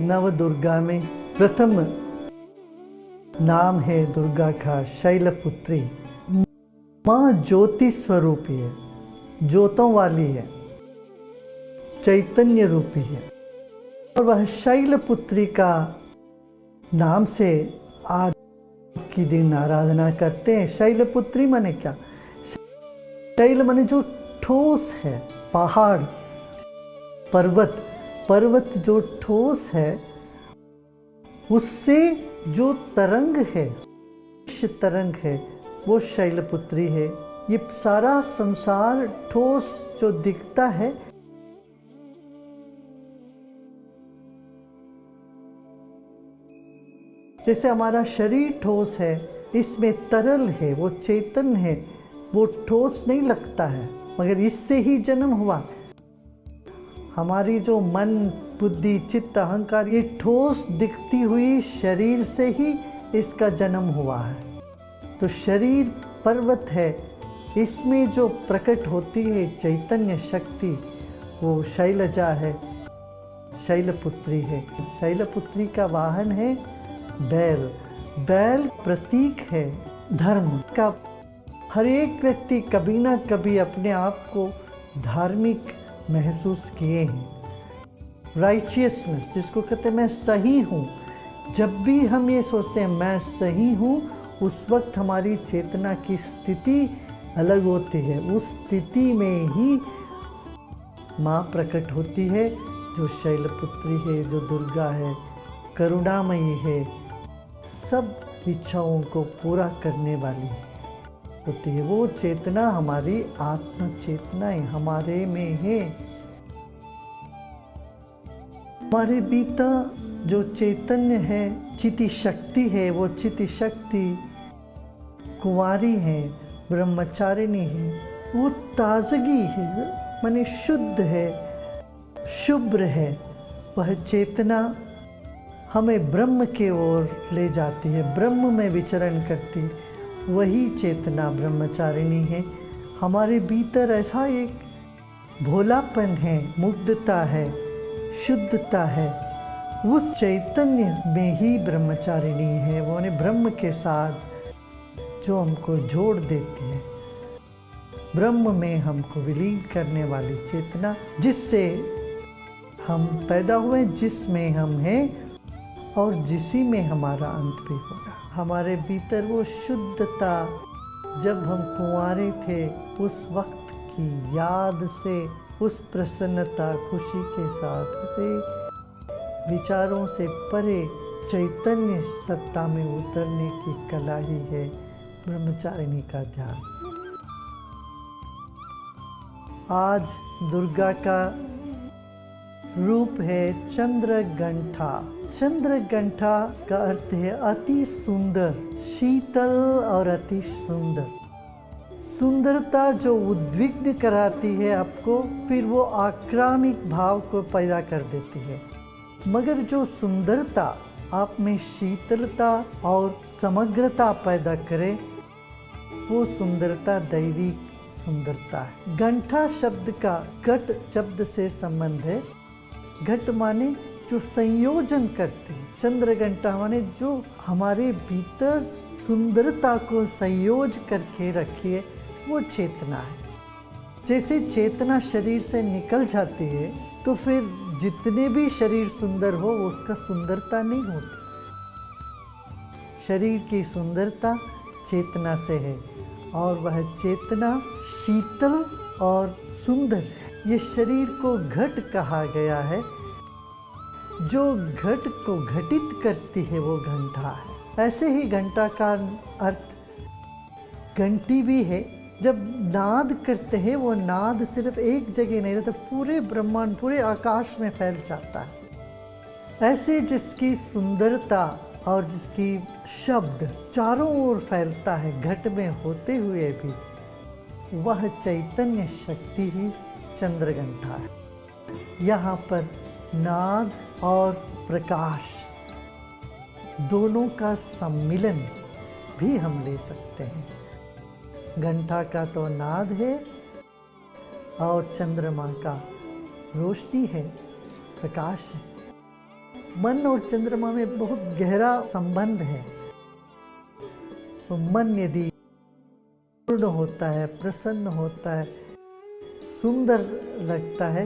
नव दुर्गा में प्रथम नाम है दुर्गा का शैलपुत्री। माँ ज्योति स्वरूपी है, ज्योतों वाली है, चैतन्य रूपी है और वह शैलपुत्री का नाम से आज की दिन आराधना करते हैं। शैलपुत्री माने क्या? शैल माने जो ठोस है, पहाड़, पर्वत। पर्वत जो ठोस है उससे जो तरंग है, तरंग है, वो शैलपुत्री है। ये सारा संसार ठोस जो दिखता है, जैसे हमारा शरीर ठोस है, इसमें तरल है, वो चेतन है, वो ठोस नहीं लगता है, मगर इससे ही जन्म हुआ। हमारी जो मन, बुद्धि, चित्त, अहंकार, ये ठोस दिखती हुई शरीर से ही इसका जन्म हुआ है। तो शरीर पर्वत है, इसमें जो प्रकट होती है चैतन्य शक्ति, वो शैलजा है, शैलपुत्री है। शैलपुत्री का वाहन है बैल। बैल प्रतीक है धर्म का। हर एक व्यक्ति कभी ना कभी अपने आप को धार्मिक महसूस किए हैं। राइचियसनेस, जिसको कहते हैं मैं सही हूँ। जब भी हम ये सोचते हैं मैं सही हूँ, उस वक्त हमारी चेतना की स्थिति अलग होती है। उस स्थिति में ही माँ प्रकट होती है, जो शैलपुत्री है, जो दुर्गा है, करुणामयी है, सब इच्छाओं को पूरा करने वाली होती है। वो चेतना हमारी आत्म चेतना हमारे में है। हमारे भीतर जो चैतन्य है, चिति शक्ति है, वो चिति शक्ति कुंवारी है, ब्रह्मचारिणी है, वो ताजगी है, माने शुद्ध है, शुभ्र है। वह चेतना हमें ब्रह्म के ओर ले जाती है, ब्रह्म में विचरण करती। वही चेतना ब्रह्मचारिणी है। हमारे भीतर ऐसा एक भोलापन है, मुग्धता है, शुद्धता है। उस चैतन्य में ही ब्रह्मचारिणी है। वो ने ब्रह्म के साथ जो हमको जोड़ देती है, ब्रह्म में हमको विलीन करने वाली चेतना, जिससे हम पैदा हुए, जिसमें हम हैं और जिसी में हमारा अंत भी होगा। हमारे भीतर वो शुद्धता, जब हम कुंवारे थे उस वक्त की याद से, उस प्रसन्नता, खुशी के साथ से, विचारों से परे चैतन्य सत्ता में उतरने की कला ही है ब्रह्मचारिणी का ध्यान। आज दुर्गा का रूप है चंद्रघंटा। चंद्रघंटा का अर्थ है अति सुंदर, शीतल और अति सुंदर। सुंदरता जो उद्विग्न कराती है आपको, फिर वो आक्रामक भाव को पैदा कर देती है। मगर जो सुंदरता आप में शीतलता और समग्रता पैदा करे, वो सुंदरता दैवी सुंदरता है। घंटा शब्द का घट शब्द से संबंध है। घट माने जो संयोजन करते हैं, चंद्रघंटा माने जो हमारे भीतर सुंदरता को संयोज करके रखिए, वो चेतना है। जैसे चेतना शरीर से निकल जाती है तो फिर जितने भी शरीर सुंदर हो, उसका सुंदरता नहीं होती। शरीर की सुंदरता चेतना से है और वह चेतना शीतल और सुंदर है। ये शरीर को घट कहा गया है। जो घट को घटित करती है वो घंटा है। ऐसे ही घंटा का अर्थ घंटी भी है। जब नाद करते हैं, वो नाद सिर्फ एक जगह नहीं रहता, पूरे ब्रह्मांड, पूरे आकाश में फैल जाता है। ऐसे जिसकी सुंदरता और जिसकी शब्द चारों ओर फैलता है, घट में होते हुए भी, वह चैतन्य शक्ति ही चंद्रघंटा है। यहाँ पर नाद और प्रकाश दोनों का सम्मिलन भी हम ले सकते हैं। घंटा का तो नाद है और चंद्रमा का रोशनी है, प्रकाश है। मन और चंद्रमा में बहुत गहरा संबंध है। तो मन यदि पूर्ण होता है, प्रसन्न होता है, सुंदर लगता है,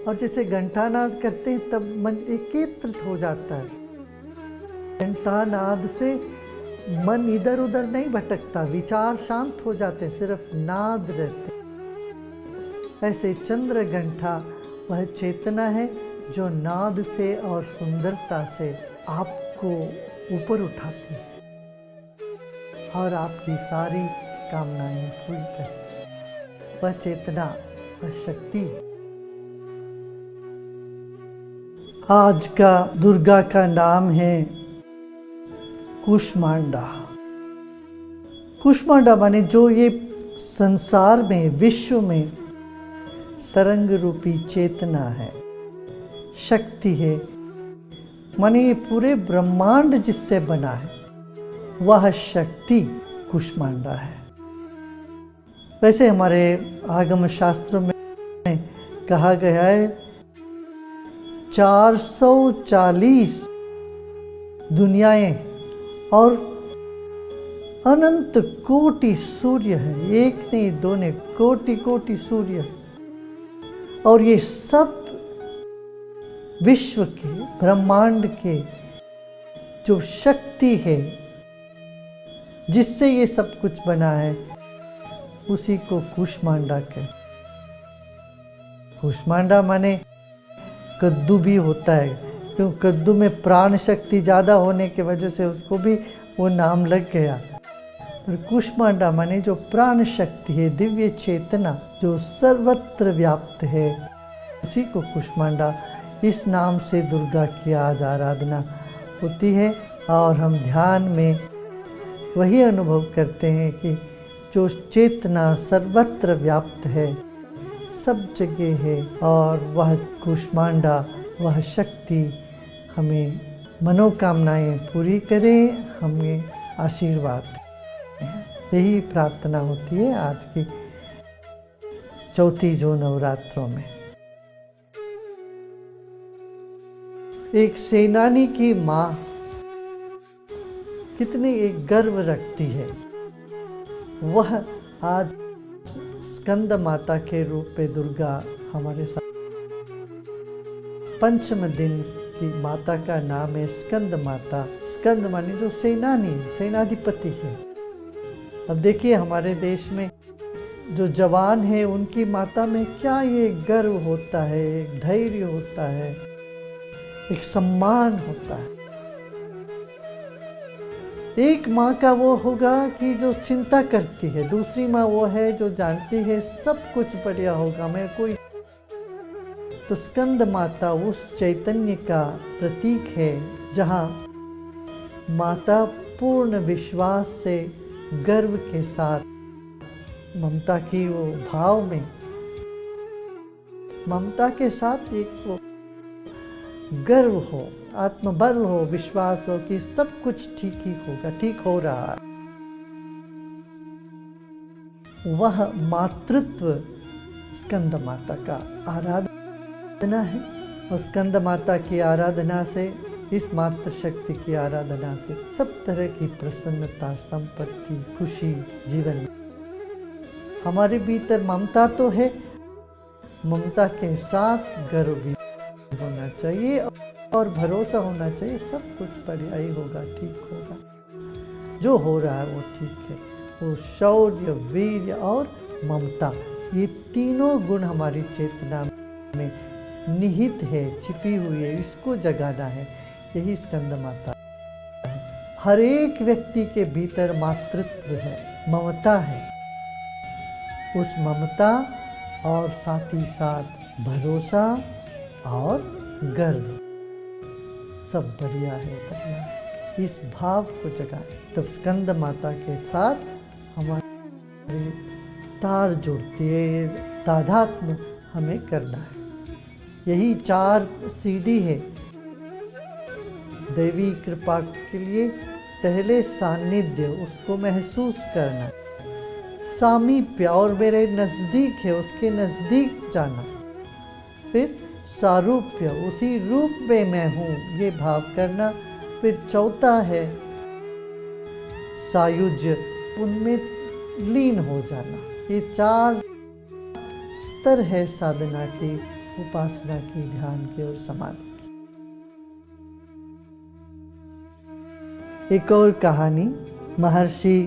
और जैसे घंटानाद करते हैं तब मन एकीकृत हो जाता है। घंटानाद से मन इधर उधर नहीं भटकता, विचार शांत हो जाते, सिर्फ नाद रहते। ऐसे चंद्र घंटा वह चेतना है जो नाद से और सुंदरता से आपको ऊपर उठाती है और आपकी सारी कामनाएं पूरी करती है। वह चेतना, वह शक्ति। आज का दुर्गा का नाम है कुष्मांडा। कुष्मांडा माने जो ये संसार में, विश्व में सरंग रूपी चेतना है, शक्ति है, माने ये पूरे ब्रह्मांड जिससे बना है, वह शक्ति कुष्मांडा है। वैसे हमारे आगम शास्त्रों में कहा गया है 440 दुनियाएं और अनंत कोटि सूर्य है, एक नहीं दो नहीं, कोटि कोटि सूर्य। और ये सब विश्व के, ब्रह्मांड के जो शक्ति है जिससे ये सब कुछ बना है, उसी को कुष्मांडा कहते। कुष्मांडा माने कद्दू भी होता है, क्यों कद्दू में प्राण शक्ति ज़्यादा होने की वजह से उसको भी वो नाम लग गया। और कुष्मांडा माने जो प्राण शक्ति है, दिव्य चेतना जो सर्वत्र व्याप्त है, उसी को कुष्मांडा, इस नाम से दुर्गा की आज आराधना होती है। और हम ध्यान में वही अनुभव करते हैं कि जो चेतना सर्वत्र व्याप्त है, सब जगह है, और वह कुष्मांडा, वह शक्ति हमें मनोकामनाएं पूरी करें, हमें आशीर्वाद दें। यही प्रार्थना होती है आज की चौथी जो नवरात्रों में। एक सेनानी की माँ कितनी एक गर्व रखती है, वह आज स्कंद माता के रूप में दुर्गा हमारे साथ। पंचम दिन की माता का नाम है स्कंद माता। स्कंद माने जो सेनानी, सेनाधिपति है। अब देखिए हमारे देश में जो जवान है उनकी माता में क्या ये गर्व होता है, एक धैर्य होता है, एक सम्मान होता है। एक माँ का वो होगा कि जो चिंता करती है, दूसरी माँ वो है जो जानती है सब कुछ बढ़िया होगा, मैं कोई। तो स्कंद माता उस चैतन्य का प्रतीक है जहाँ माता पूर्ण विश्वास से, गर्व के साथ, ममता की वो भाव में, ममता के साथ एक वो गर्व हो, आत्मबल हो, विश्वास हो कि सब कुछ ठीक ही होगा, ठीक हो रहा है। वह मातृत्व स्कंद माता का आराधना है। और स्कंद माता की आराधना से, इस मातृ शक्ति की आराधना से सब तरह की प्रसन्नता, संपत्ति, खुशी जीवन में। हमारे भीतर ममता तो है, ममता के साथ गर्व भी होना चाहिए और भरोसा होना चाहिए, सब कुछ बढ़िया ही होगा, ठीक होगा, जो हो रहा है वो ठीक है। वो शौर्य, वीर्य और ममता, ये तीनों गुण हमारी चेतना में निहित है, छिपी हुई है, इसको जगाना है। यही स्कंद माता है। हर एक व्यक्ति के भीतर मातृत्व है, ममता है। उस ममता और साथ ही साथ भरोसा और गर्व, सब बढ़िया है, बढ़िया है। इस भाव को जगाएं, तब स्कंद माता के साथ हमारी तार जुड़ती है, तादात्म्य हमें करना है। यही 4 सीढ़ी है देवी कृपा के लिए। पहले सानिध्य, उसको महसूस करना, सामीप्य और मेरे नज़दीक है, उसके नज़दीक जाना। फिर सारूप्य, उसी रूप में मैं हूँ, ये भाव करना। फिर चौथा है सायुज्य, उनमें लीन हो जाना। ये 4 स्तर है साधना की, उपासना की, ध्यान की और समाधि की। एक और कहानी, महर्षि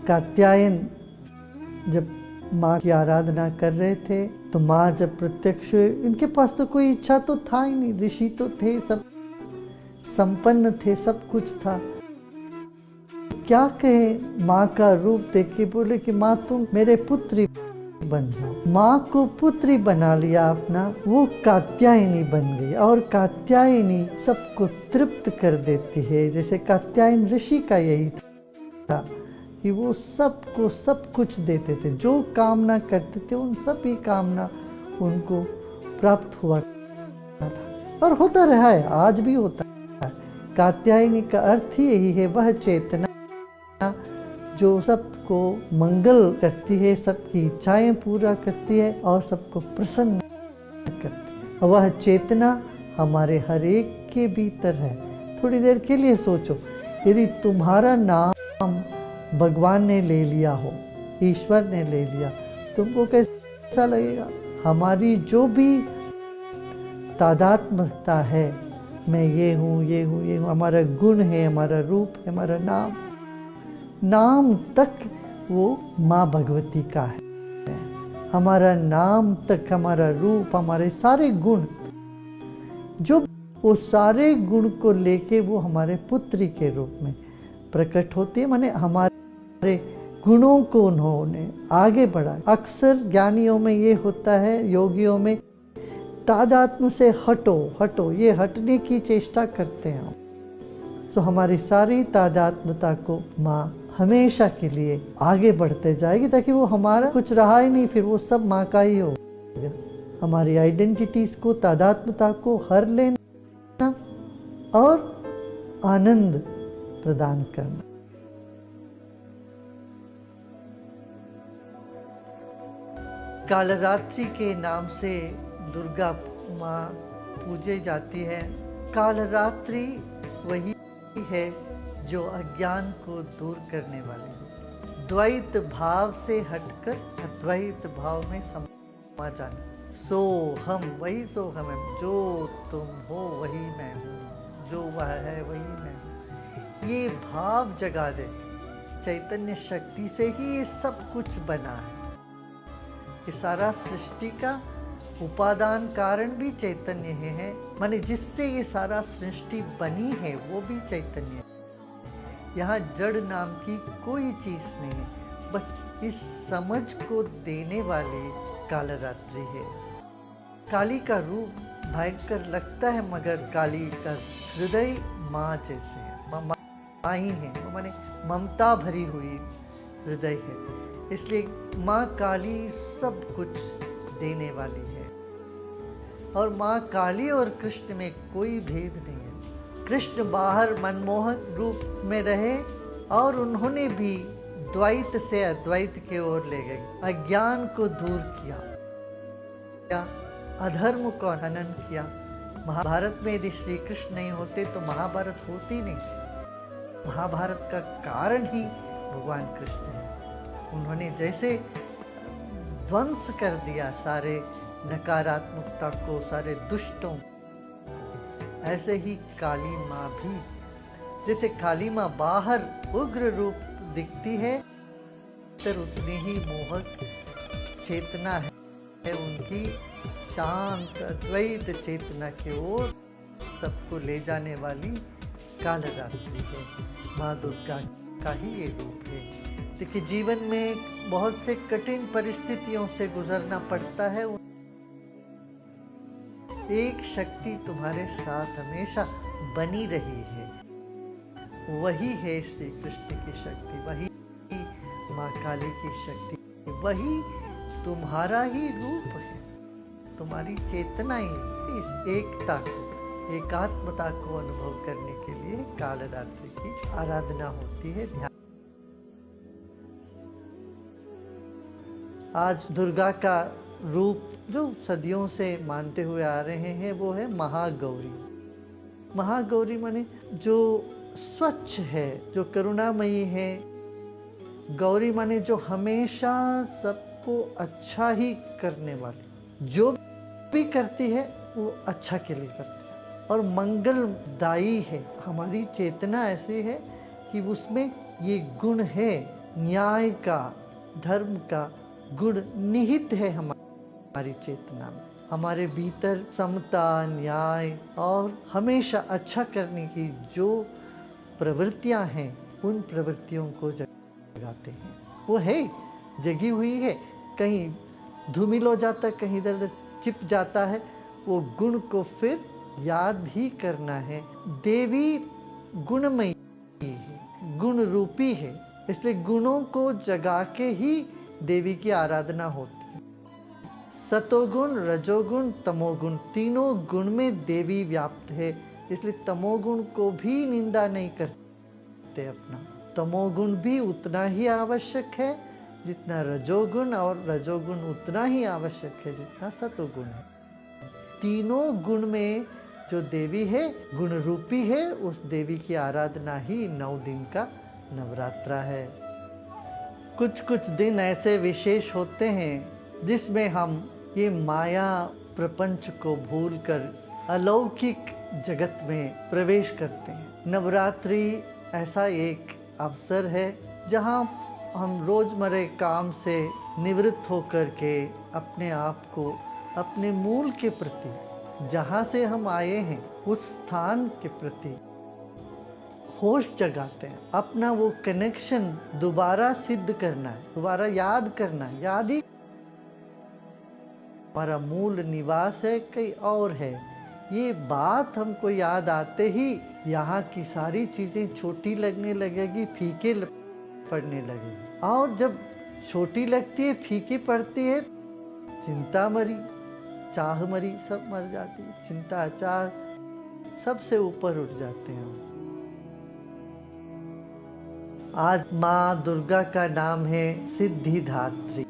कात्यायन जब माँ की आराधना कर रहे थे तो माँ जब प्रत्यक्ष, इनके पास तो कोई इच्छा तो था ही नहीं, ऋषि तो थे, सब संपन्न थे, सब कुछ था। क्या कहे, माँ का रूप देख के बोले कि माँ तुम मेरे पुत्री बन जाओ। माँ को पुत्री बना लिया अपना, वो कात्यायनी बन गई। और कात्यायनी सबको तृप्त कर देती है। जैसे कात्यायन ऋषि का यही था कि वो सबको सब कुछ देते थे, जो कामना करते थे उन सब ही कामना उनको प्राप्त हुआ था और होता रहा है, आज भी होता है। कात्यायनी का अर्थ ही यही है, वह चेतना जो सबको मंगल करती है, सबकी इच्छाएं पूरा करती है और सबको प्रसन्न करती है। वह चेतना हमारे हर एक के भीतर है। थोड़ी देर के लिए सोचो, यदि तुम्हारा नाम भगवान ने ले लिया हो, ईश्वर ने ले लिया, तुमको कैसा लगेगा? हमारी जो भी तादात्म्यता है, मैं ये हूँ, ये हूँ, ये हूँ, हमारा गुण है, हमारा रूप है, हमारा नाम तक वो माँ भगवती का है। हमारा नाम तक, हमारा रूप, हमारे सारे गुण, जो वो सारे गुण को लेके वो हमारे पुत्री के रूप में प्रकट होती है। माने हमारे गुणों को उन्होंने आगे बढ़ा। अक्सर ज्ञानियों में ये होता है, योगियों में, तादात्म्य से हटो, ये हटने की चेष्टा करते हैं। तो हमारी सारी तादात्म्यता को माँ हमेशा के लिए आगे बढ़ते जाएगी, ताकि वो हमारा कुछ रहा ही नहीं, फिर वो सब माँ का ही होगा। हमारी आइडेंटिटीज को, तादात्म्यता को हर लेना और आनंद प्रदान करना। कालरात्रि के नाम से दुर्गा माँ पूजे जाती है। कालरात्रि वही है जो अज्ञान को दूर करने वाली है। द्वैत भाव से हटकर अद्वैत भाव में समा जाना। सो हम, वही सो हम है, जो तुम हो वही मैं हूँ, जो वह है वही मैं हूँ। ये भाव जगा दे। चैतन्य शक्ति से ही ये सब कुछ बना है। ये सारा सृष्टि का उपादान कारण भी चैतन्य है। माने जिससे ये सारा सृष्टि बनी है वो भी चैतन्य है। यहाँ जड़ नाम की कोई चीज नहीं है, बस इस समझ को देने वाली कालरात्रि है। काली का रूप भयंकर लगता है, मगर काली का हृदय माँ जैसे है, माँ ही है। वो माने ममता भरी हुई हृदय है। इसलिए माँ काली सब कुछ देने वाली है। और माँ काली और कृष्ण में कोई भेद नहीं है। कृष्ण बाहर मनमोहक रूप में रहे और उन्होंने भी द्वैत से अद्वैत की ओर ले गए, अज्ञान को दूर किया, अधर्म को हनन किया। महाभारत में यदि श्री कृष्ण नहीं होते तो महाभारत होती नहीं। महाभारत का कारण ही भगवान कृष्ण है। उन्होंने जैसे ध्वंस कर दिया सारे नकारात्मकता को, सारे दुष्टों, ऐसे ही काली माँ भी, जैसे काली माँ बाहर उग्र रूप दिखती है, तर उतनी ही मोहक चेतना है उनकी, शांत अद्वैत चेतना की ओर सबको ले जाने वाली कालरात्रि है। माँ दुर्गा का ही ये रूप है। देखिए, जीवन में बहुत से कठिन परिस्थितियों से गुजरना पड़ता है। एक शक्ति तुम्हारे साथ हमेशा बनी रही है, वही है श्री कृष्ण की शक्ति, वही माँ काली की शक्ति, वही तुम्हारा ही रूप है, तुम्हारी चेतना ही। इस एकता को, एकात्मता को अनुभव करने के लिए कालरात्रि की आराधना होती है। ध्यान। आज दुर्गा का रूप जो सदियों से मानते हुए आ रहे हैं वो है महागौरी। महागौरी माने जो स्वच्छ है, जो करुणामयी है। गौरी माने जो हमेशा सबको अच्छा ही करने वाली, जो भी करती है वो अच्छा के लिए करती है और मंगलदायी है। हमारी चेतना ऐसी है कि उसमें ये गुण है, न्याय का, धर्म का गुण निहित है हमारी चेतना में। हमारे भीतर समता, न्याय और हमेशा अच्छा करने की जो प्रवृत्तियां हैं, उन प्रवृत्तियों को जगाते हैं। वो है, जगी हुई है, कहीं धूमिल हो जाता है, कहीं इधर चिप जाता है। वो गुण को फिर याद ही करना है। देवी गुणमयी है, गुण रूपी है, इसलिए गुणों को जगा के ही देवी की आराधना होती है। सतोगुण, रजोगुण, तमोगुण, तीनों गुण में देवी व्याप्त है, इसलिए तमोगुण को भी निंदा नहीं करते अपना। तमोगुण भी उतना ही आवश्यक है जितना रजोगुण, और रजोगुण उतना ही आवश्यक है जितना सतोगुण है। तीनों गुण में जो देवी है, गुण रूपी है, उस देवी की आराधना ही 9 दिन का नवरात्रा है। कुछ कुछ दिन ऐसे विशेष होते हैं जिसमें हम ये माया प्रपंच को भूलकर अलौकिक जगत में प्रवेश करते हैं। नवरात्रि ऐसा एक अवसर है जहाँ हम रोजमर्रा काम से निवृत्त होकर के अपने आप को अपने मूल के प्रति, जहाँ से हम आए हैं उस स्थान के प्रति होश जगाते हैं। अपना वो कनेक्शन दोबारा सिद्ध करना है, दोबारा याद करना है। याद ही हमारा मूल निवास है, कहीं और है। ये बात हमको याद आते ही यहाँ की सारी चीज़ें छोटी लगने लगेगी, फीके पड़ने लगेगी। और जब छोटी लगती है, फीकी पड़ती है, चिंता मरी, चाह मरी, सब मर जाती है। चिंता, चाह सबसे ऊपर उठ जाते हैं हम। आज माँ दुर्गा का नाम है सिद्धिदात्री।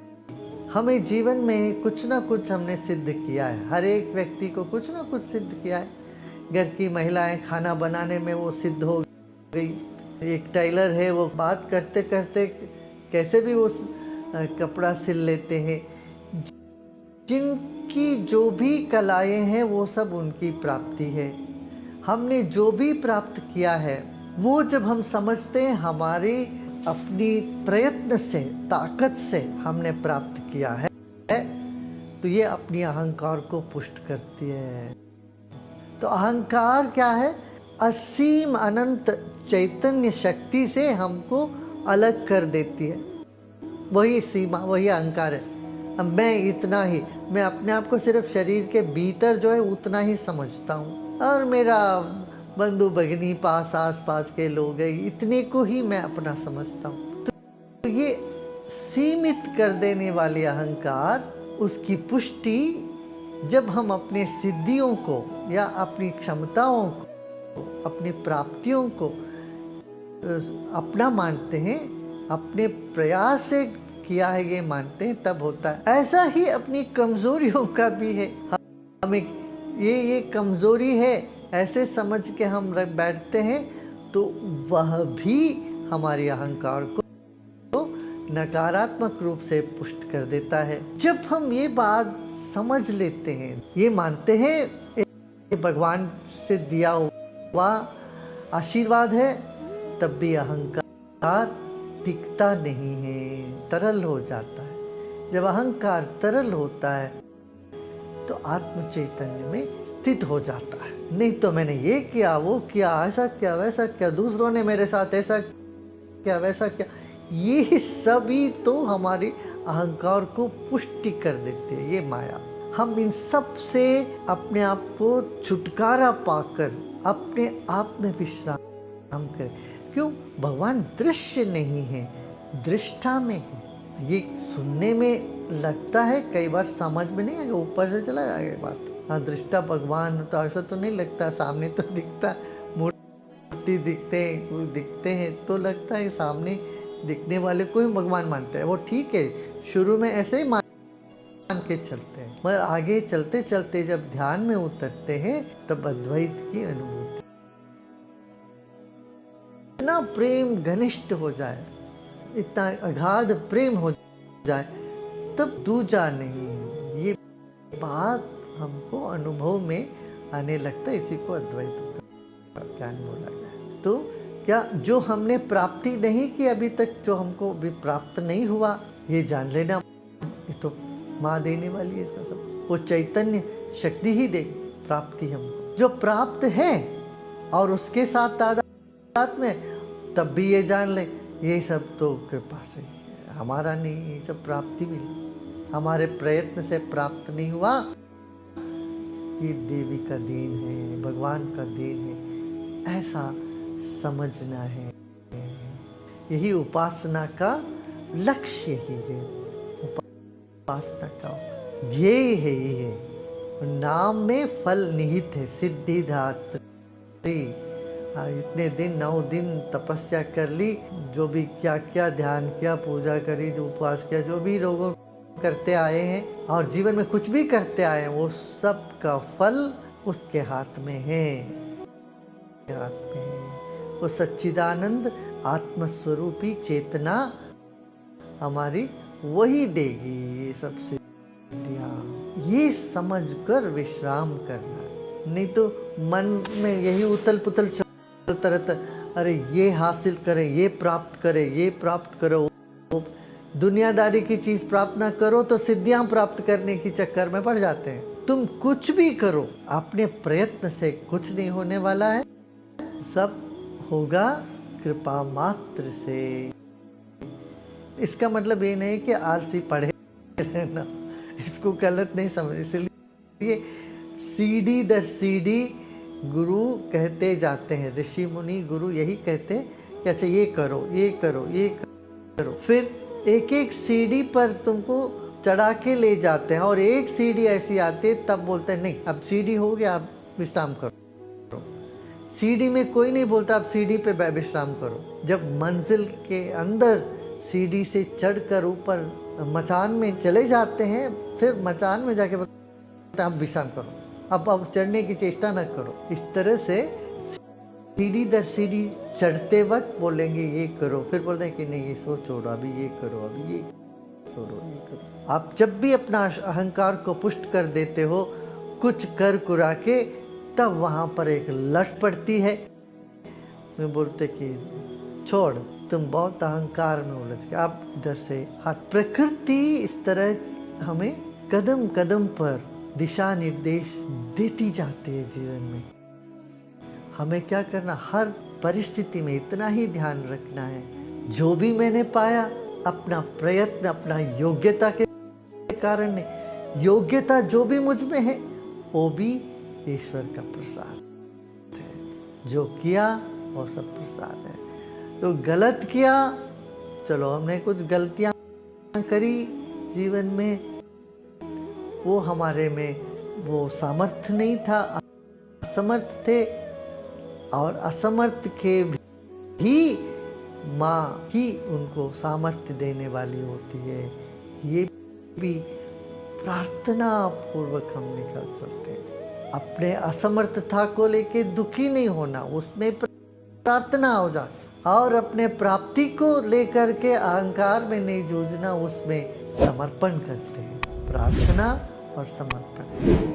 हमें जीवन में कुछ ना कुछ हमने सिद्ध किया है। हर एक व्यक्ति को कुछ ना कुछ सिद्ध किया है। घर की महिलाएं खाना बनाने में वो सिद्ध हो गई। एक टेलर है, वो बात करते करते कैसे भी वो कपड़ा सिल लेते हैं। जिनकी जो भी कलाएं हैं वो सब उनकी प्राप्ति है। हमने जो भी प्राप्त किया है वो जब हम समझते हैं हमारी अपनी प्रयत्न से, ताकत से हमने प्राप्त किया है, तो ये अपनी अहंकार को पुष्ट करती है। तो अहंकार क्या है? असीम अनंत चैतन्य शक्ति से हमको अलग कर देती है। वही सीमा, वही अहंकार है। अब मैं इतना ही, मैं अपने आप को सिर्फ शरीर के भीतर जो है उतना ही समझता हूँ, और मेरा बंधु भगिनी, पास आस पास के लोग हैं, इतने को ही मैं अपना समझता हूँ। तो ये सीमित कर देने वाले अहंकार, उसकी पुष्टि जब हम अपने सिद्धियों को या अपनी क्षमताओं को, अपनी प्राप्तियों को अपना मानते हैं, अपने प्रयास से किया है ये मानते हैं, तब होता है। ऐसा ही अपनी कमजोरियों का भी है। हमें ये कमजोरी है ऐसे समझ के हम बैठते हैं, तो वह भी हमारे अहंकार को नकारात्मक रूप से पुष्ट कर देता है। जब हम ये बात समझ लेते हैं, ये मानते हैं ये भगवान से दिया हुआ आशीर्वाद है, तब भी अहंकार टिकता नहीं है, तरल हो जाता है। जब अहंकार तरल होता है तो आत्म चैतन्य में स्थित हो जाता है। नहीं तो मैंने ये किया, वो किया, ऐसा किया, वैसा किया, दूसरों ने मेरे साथ ऐसा किया, वैसा किया, ये सभी तो हमारे अहंकार को पुष्टि कर देते हैं, ये माया। हम इन सब से अपने आप को छुटकारा पाकर अपने आप में विश्राम करें। क्यों? भगवान दृश्य नहीं है, दृष्टा में है। ये सुनने में लगता है, कई बार समझ में नहीं आएगा, ऊपर से चला जाएगा बात। हाँ, दृष्टा भगवान तो ऐसा तो नहीं लगता, सामने तो दिखता, मूर्ति दिखते हैं तो लगता है सामने दिखने वाले को ही भगवान मानते हैं। वो ठीक है, शुरू में ऐसे ही मान के चलते हैं, मगर आगे चलते चलते जब ध्यान में उतरते हैं तब अद्वैत की अनुभूति, इतना प्रेम घनिष्ठ हो जाए, इतना अगाध प्रेम हो जाए, तब दूजा नहीं, ये बात हमको अनुभव में आने लगता है। इसी को अद्वैत का ज्ञान बोला गया। तो क्या जो हमने प्राप्ति नहीं की अभी तक, जो हमको भी प्राप्त नहीं हुआ, ये जान लेना, ये तो माँ देने वाली है इसका सब, वो चैतन्य शक्ति ही दे प्राप्ति हमको। जो प्राप्त है और उसके साथ तादाद में, तब भी ये जान ले ये सब तो कृपा से ही है, हमारा नहीं, ये सब प्राप्ति मिली, हमारे प्रयत्न से प्राप्त नहीं हुआ, ये देवी का देन है, भगवान का देन है, ऐसा समझना है। यही उपासना का लक्ष्य ही है, उपासना का ध्येय है। ये नाम में फल निहित है, सिद्धिदात्री। इतने दिन 9 दिन तपस्या कर ली, जो भी क्या क्या ध्यान किया, पूजा करी, जो उपवास किया, जो भी लोगों करते आए हैं और जीवन में कुछ भी करते आए हैं, वो सब का फल उसके हाथ में है, हाथ में है। वो सच्चिदानंद आत्मस्वरूपी चेतना हमारी वही देगी ये सब सिद्धियाँ। ये समझकर विश्राम करना, नहीं तो मन में यही उथल पुथल चलता रहता, अरे ये हासिल करें, ये प्राप्त करें, ये प्राप्त करो। दुनियादारी की चीज प्राप्त ना करो तो सिद्धियां प्राप्त करने की चक्कर में पड़ जाते हैं। तुम कुछ भी करो, अपने प्रयत्न से कुछ नहीं होने वाला है, सब होगा कृपा मात्र से। इसका मतलब ये नहीं कि आलसी पढ़े रहना, इसको गलत नहीं समझ। इसलिए सीढ़ी दर सीढ़ी गुरु कहते जाते हैं, ऋषि मुनि गुरु यही कहते हैं कि अच्छा ये करो, ये करो, ये करो। फिर एक एक सीढ़ी पर तुमको चढ़ा के ले जाते हैं, और एक सीढ़ी ऐसी आती है तब बोलते हैं नहीं अब सीढ़ी हो गया, अब विश्राम करो। सीढ़ी में कोई नहीं बोलता अब सीढ़ी पे विश्राम करो। जब मंजिल के अंदर सीढ़ी से चढ़कर ऊपर मचान में चले जाते हैं, फिर मचान में जाके बोलते अब विश्राम करो, अब चढ़ने की चेष्टा न करो। इस तरह से सीढ़ी दर सीढ़ी चढ़ते वक्त बोलेंगे ये करो, फिर बोलते हैं कि नहीं ये सो छोड़ो, अभी ये करो, अभी ये छोड़ो, ये करो। आप जब भी अपना अहंकार को पुष्ट कर देते हो कुछ कर कुरा के, तब वहाँ पर एक लट पड़ती है। मैं बोलते कि छोड़, तुम बहुत अहंकार में उलझ गए, आप इधर से हट। प्रकृति इस तरह हमें कदम कदम पर दिशा निर्देश देती जाती है जीवन में। हमें क्या करना, हर परिस्थिति में इतना ही ध्यान रखना है, जो भी मैंने पाया अपना प्रयत्न, अपना योग्यता के कारण नहीं, योग्यता जो भी मुझ में है वो भी ईश्वर का प्रसाद है। जो किया वो सब प्रसाद है। तो गलत किया, चलो हमने कुछ गलतियां करी जीवन में, वो हमारे में वो सामर्थ्य नहीं था, असमर्थ थे, और असमर्थ के भी माँ ही उनको सामर्थ्य देने वाली होती है। ये भी प्रार्थना पूर्वक हम निकल सकते हैं। अपने असमर्थता को लेके दुखी नहीं होना, उसमें प्रार्थना हो जाए, और अपने प्राप्ति को लेकर के अहंकार में नहीं जूझना, उसमें समर्पण करते हैं। प्रार्थना और समर्पण।